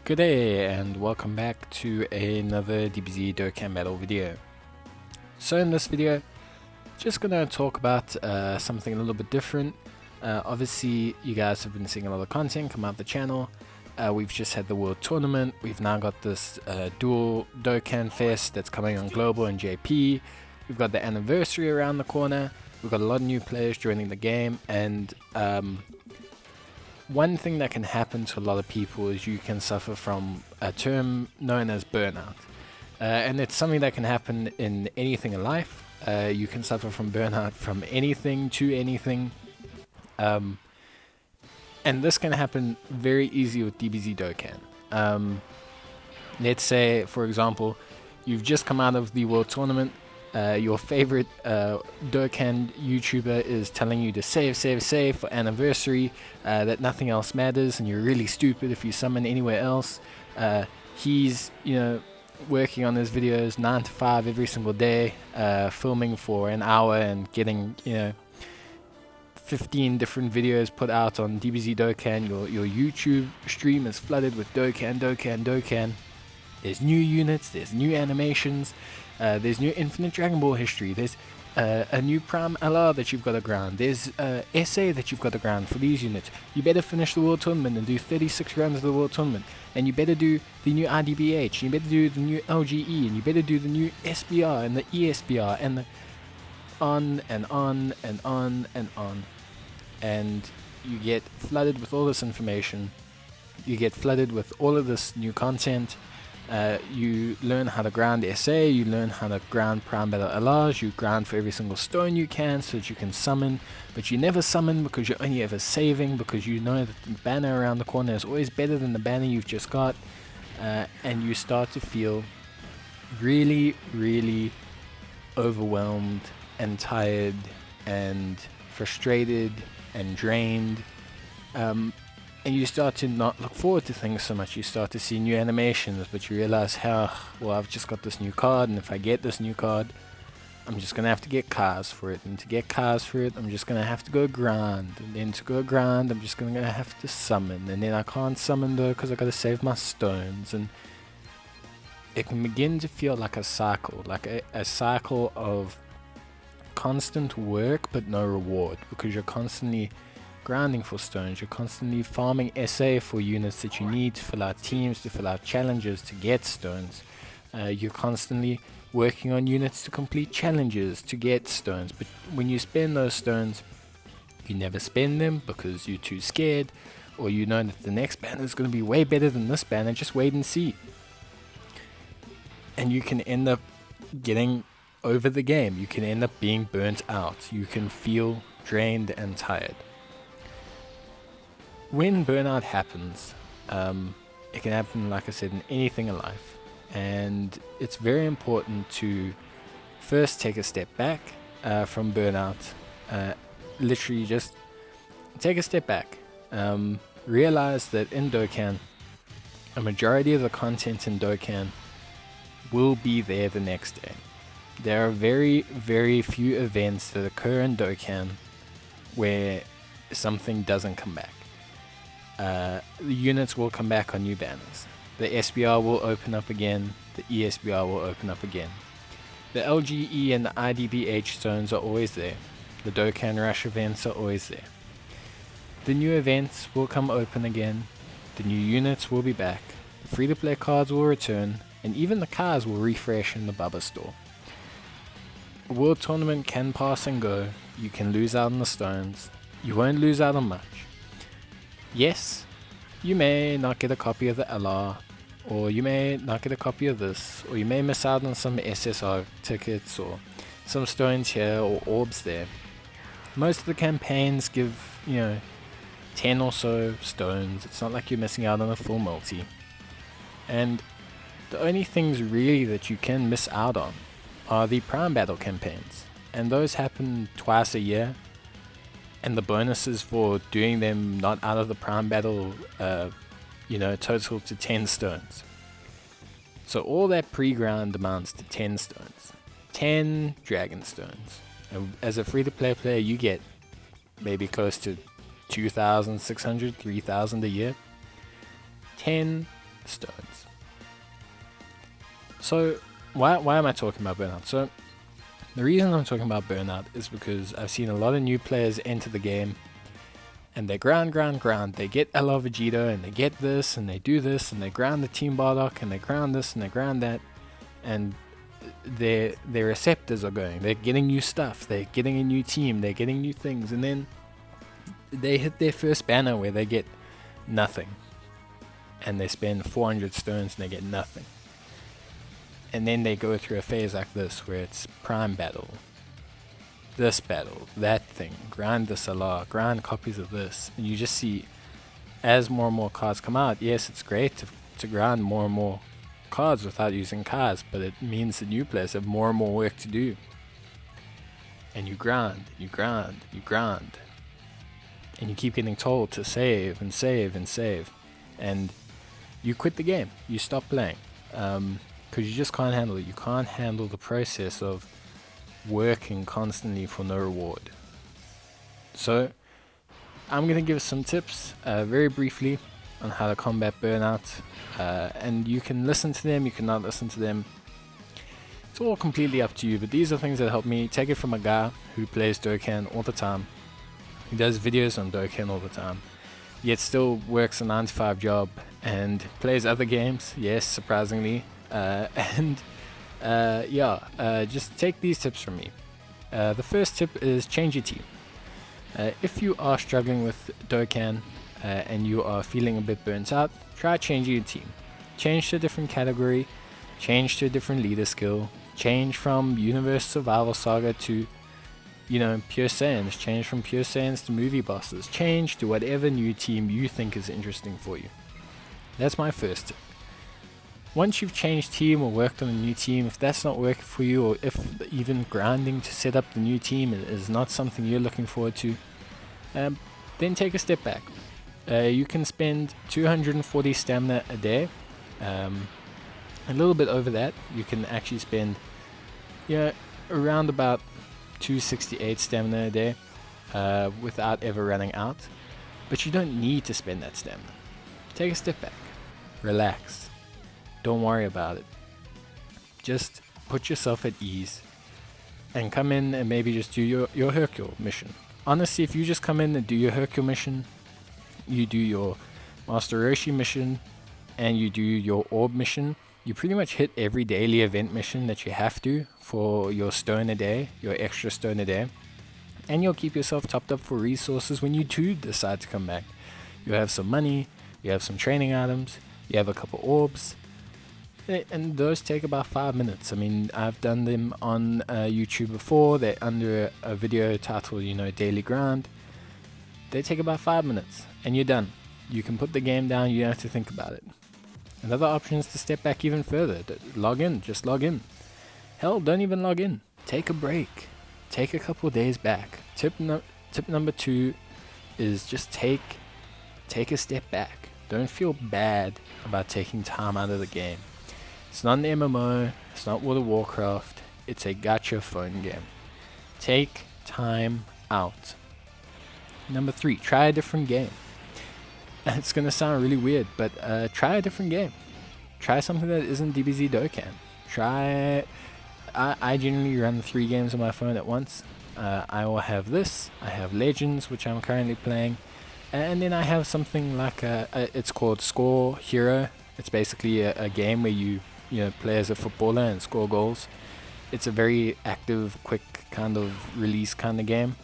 Good day and welcome back to another DBZ Dokkan battle video. So in this video, just gonna talk about something a little bit different. Obviously, you guys have been seeing a lot of content come out the channel. We've just had the World Tournament. We've now got this dual Dokkan Fest that's coming on Global and JP. We've got the anniversary around the corner. We've got a lot of new players joining the game, and one thing that can happen to a lot of people is you can suffer from a term known as burnout. And it's something that can happen in anything in life. You can suffer from burnout from anything to anything. And this can happen very easy with DBZ Dokkan. Let's say, for example, you've just come out of the World Tournament. Your favorite Dokkan YouTuber is telling you to save for anniversary, that nothing else matters, and you're really stupid if you summon anywhere else. He's, working on his videos 9 to 5 every single day, filming for an hour and getting, 15 different videos put out on DBZ Dokkan. Your YouTube stream is flooded with Dokkan. There's new units, there's new animations, there's new Infinite Dragon Ball history, there's a new Prime LR that you've got to grind, there's SA that you've got to grind for these units. You better finish the World Tournament and do 36 rounds of the World Tournament, and you better do the new IDBH, and you better do the new LGE, and you better do the new SBR and the ESBR, and the on and on and on and on. And you get flooded with all this information, you get flooded with all of this new content. You learn how to grind SA, you learn how to grind Prime Battle LRs, you grind for every single stone you can so that you can summon, but you never summon because you're only ever saving, because you know that the banner around the corner is always better than the banner you've just got, and you start to feel really overwhelmed and tired and frustrated and drained. And you start to not look forward to things so much. You start to see new animations, but you realize well, I've just got this new card, and if I get this new card, I'm just going to have to get cars for it. And to get cars for it, I'm just going to have to go grind. And then to go grind, I'm just going to have to summon. And then I can't summon though because I got to save my stones. And it can begin to feel like a cycle, like a cycle of constant work but no reward, because you're constantly grinding for stones, you're constantly farming SA for units that you need to fill out teams, to fill out challenges to get stones. You're constantly working on units to complete challenges to get stones, but when you spend those stones, you never spend them because you're too scared, or you know that the next banner is going to be way better than this banner. Just wait and see. And you can end up getting over the game. You can end up being burnt out. You can feel drained and tired. When burnout happens, it can happen, like I said, in anything in life, and it's very important to first take a step back from burnout. Literally just take a step back. Realize that in Dokkan, a majority of the content in Dokkan will be there the next day. There are very few events that occur in Dokkan where something doesn't come back. The units will come back on new banners. The SBR will open up again. The ESBR will open up again. The LGE and the IDBH zones are always there. The Dokkan Rush events are always there. The new events will come open again. The new units will be back. The free-to-play cards will return, and even the cars will refresh in the Bubba store. A World Tournament can pass and go. You can lose out on the stones. You won't lose out on much. Yes, you may not get a copy of the LR, or you may not get a copy of this, or you may miss out on some SSR tickets, or some stones here, or orbs there. Most of the campaigns give, 10 or so stones. It's not like you're missing out on a full multi. And the only things really that you can miss out on are the Prime Battle campaigns, and those happen twice a year. And the bonuses for doing them not out of the Prime Battle, total to 10 stones. So all that pre-grind amounts to 10 stones. 10 Dragon Stones. And as a free-to-play player, you get maybe close to 2,600, 3,000 a year. 10 stones. So why am I talking about Burnout? So the reason I'm talking about Burnout is because I've seen a lot of new players enter the game and they grind. They get Elo Vegeta and they get this and they do this and they grind the Team Bardock and they grind this and they grind that, and their receptors are going. They're getting new stuff. They're getting a new team. They're getting new things, and then they hit their first banner where they get nothing, and they spend 400 stones and they get nothing. And then they go through a phase like this where it's prime battle, this battle, that thing, grind this a lot, grind copies of this, and you just see as more and more cards come out. Yes, it's great to grind more and more cards without using cards, but it means the new players have more and more work to do. And you grind, and you keep getting told to save, and you quit the game. You stop playing. Because you just can't handle it. You can't handle the process of working constantly for no reward. So I'm going to give some tips very briefly on how to combat burnout, and you can listen to them, you cannot listen to them. It's all completely up to you, but these are things that help me. Take it from a guy who plays Dokkan all the time. He does videos on Dokkan all the time, yet still works a 9-to-5 job and plays other games, yes, surprisingly. Just take these tips from me. The first tip is change your team. If you are struggling with Dokkan and you are feeling a bit burnt out, try changing your team. Change to a different category, change to a different leader skill, change from Universe Survival Saga to, Pure Saiyans, change from Pure Saiyans to movie bosses, change to whatever new team you think is interesting for you. That's my first tip. Once you've changed team or worked on a new team, if that's not working for you, or if even grinding to set up the new team is not something you're looking forward to, then take a step back. You can spend 240 stamina a day. A little bit over that. You can actually spend around about 268 stamina a day without ever running out. But you don't need to spend that stamina. Take a step back. Relax. Don't worry about it. Just put yourself at ease and come in and maybe just do your Hercule mission. Honestly, if you just come in and do your Hercule mission, you do your Master Roshi mission, and you do your Orb mission, you pretty much hit every daily event mission that you have to for your stone a day, your extra stone a day, and you'll keep yourself topped up for resources when you do decide to come back. You have some money, you have some training items, you have a couple orbs, and those take about 5 minutes. I mean, I've done them on YouTube before. They're under a video titled, Daily Grind. They take about 5 minutes, and you're done. You can put the game down, you don't have to think about it. Another option is to step back even further. Just log in. Hell, don't even log in. Take a break. Take a couple of days back. Tip number 2 is just take a step back. Don't feel bad about taking time out of the game. It's not an MMO, it's not World of Warcraft, it's a gacha phone game. Take time out. Number 3, try a different game. It's going to sound really weird, but try a different game. Try something that isn't DBZ Dokkan. I generally run 3 games on my phone at once. I will have this, I have Legends, which I'm currently playing, and then I have something like it's called Score Hero. It's basically a game where you play as a footballer and score goals. It's a very active, quick kind of release kind of game.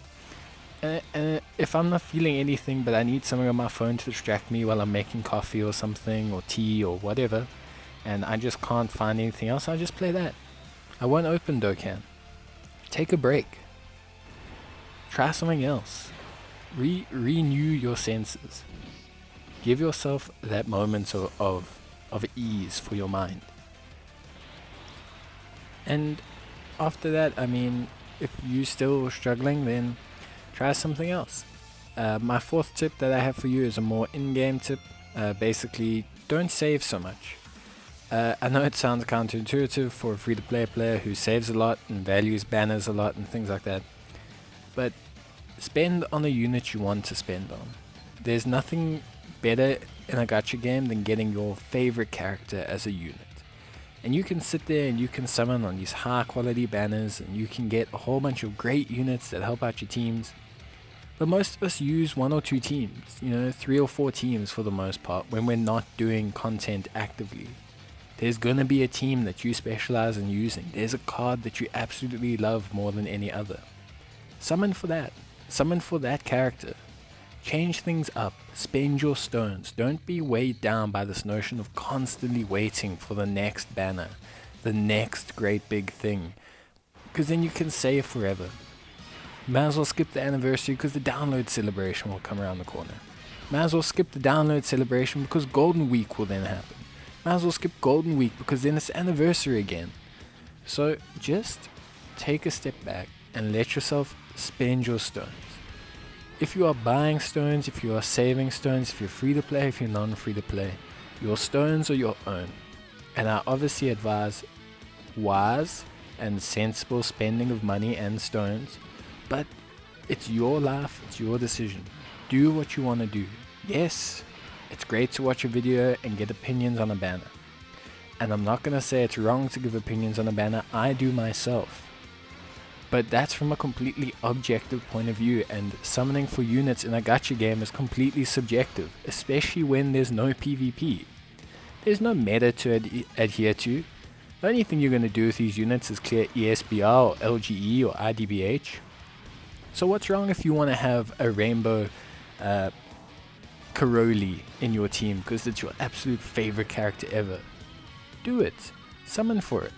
If I'm not feeling anything but I need something on my phone to distract me while I'm making coffee or something, or tea or whatever, and I just can't find anything else, I just play that. I won't open Dokkan. Take a break. Try something else. Renew your senses. Give yourself that moment of ease for your mind. And after that, I mean, if you're still struggling, then try something else. My 4th tip that I have for you is a more in-game tip. Basically, don't save so much. I know it sounds counterintuitive for a free-to-play player who saves a lot and values banners a lot and things like that, but spend on a unit you want to spend on. There's nothing better in a gacha game than getting your favorite character as a unit. And you can sit there and you can summon on these high quality banners and you can get a whole bunch of great units that help out your teams. But most of us use 1 or 2 teams, 3 or 4 teams for the most part when we're not doing content actively. There's gonna be a team that you specialize in using. There's a card that you absolutely love more than any other. Summon for that. Summon for that character. Change things up. Spend your stones. Don't be weighed down by this notion of constantly waiting for the next banner, the next great big thing, because then you can save forever. Might as well skip the anniversary because the download celebration will come around the corner. Might as well skip the download celebration because Golden Week will then happen. Might as well skip Golden Week because then it's anniversary again. So just take a step back and let yourself spend your stones. If you are buying stones, if you are saving stones, if you're free to play, if you're non-free to play, your stones are your own. And I obviously advise wise and sensible spending of money and stones, but it's your life, it's your decision. Do what you want to do. Yes, it's great to watch a video and get opinions on a banner. And I'm not going to say it's wrong to give opinions on a banner, I do myself. But that's from a completely objective point of view, and summoning for units in a gacha game is completely subjective, especially when there's no PvP. There's no meta to adhere to. The only thing you're going to do with these units is clear ESBR or LGE or IDBH. So what's wrong if you want to have a rainbow Caroli in your team because it's your absolute favorite character ever? Do it. Summon for it.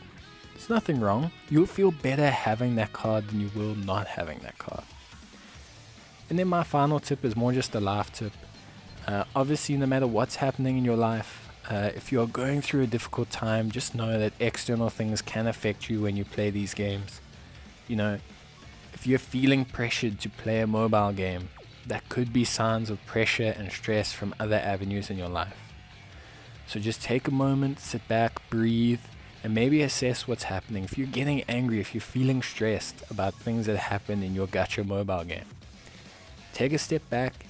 There's nothing wrong. You'll feel better having that card than you will not having that card. And then my final tip is more just a life tip. Obviously, no matter what's happening in your life, if you're going through a difficult time, just know that external things can affect you when you play these games. If you're feeling pressured to play a mobile game, that could be signs of pressure and stress from other avenues in your life. So just take a moment, sit back, breathe, and maybe assess what's happening. If you're getting angry, if you're feeling stressed about things that happen in your gacha mobile game, take a step back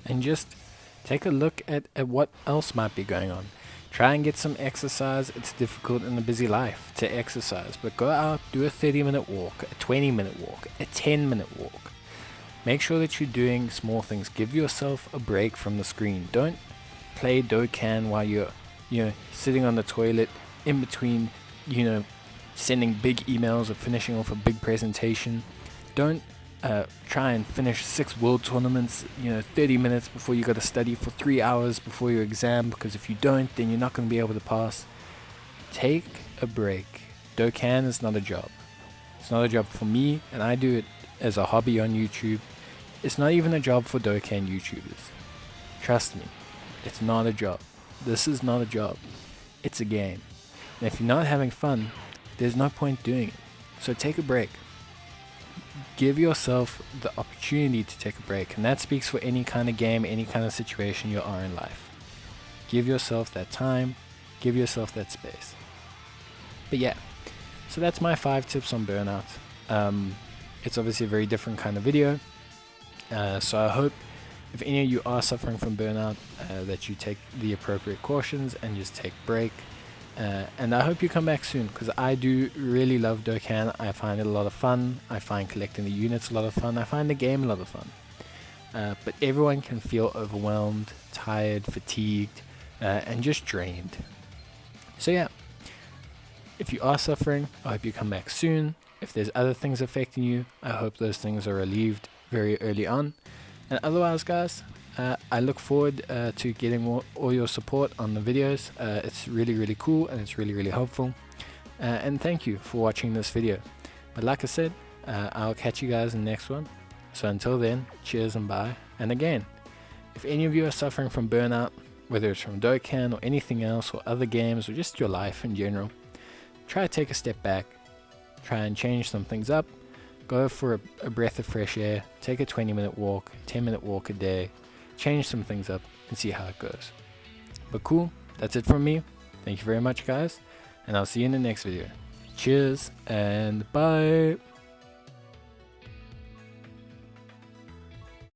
and just take a look at what else might be going on. Try and get some exercise. It's difficult in a busy life to exercise, but go out, do a 30-minute walk, a 20-minute walk, a 10-minute walk. Make sure that you're doing small things. Give yourself a break from the screen. Don't play Dokkan while you're sitting on the toilet in between sending big emails or finishing off a big presentation. Don't try and finish 6 world tournaments 30 minutes before you got to study for 3 hours before your exam, because if you don't, then you're not going to be able to pass. Take a break. Dokkan is not a job. It's not a job for me, and I do it as a hobby on YouTube. It's not even a job for Dokkan YouTubers. Trust me, it's not a job. This is not a job. It's a game. And if you're not having fun, there's no point doing it. So take a break. Give yourself the opportunity to take a break. And that speaks for any kind of game, any kind of situation you are in life. Give yourself that time. Give yourself that space. But yeah, so that's my 5 tips on burnout. It's obviously a very different kind of video. So I hope if any of you are suffering from burnout, that you take the appropriate cautions and just take a break. And I hope you come back soon, because I do really love Dokkan. I find it a lot of fun. I find collecting the units a lot of fun. I find the game a lot of fun. But everyone can feel overwhelmed, tired, fatigued, and just drained. So yeah, if you are suffering, I hope you come back soon. If there's other things affecting you, I hope those things are relieved very early on. And otherwise, guys, I look forward to getting all your support on the videos. It's really, really cool, and it's really, really helpful. And thank you for watching this video. But like I said, I'll catch you guys in the next one. So until then, cheers and bye. And again, if any of you are suffering from burnout, whether it's from Dokkan or anything else, or other games, or just your life in general, try to take a step back. Try and change some things up. Go for a breath of fresh air. Take a 20-minute walk, 10-minute walk a day. Change some things up and see how it goes. But cool, that's it from me. Thank you very much, guys, and I'll see you in the next video. Cheers and bye.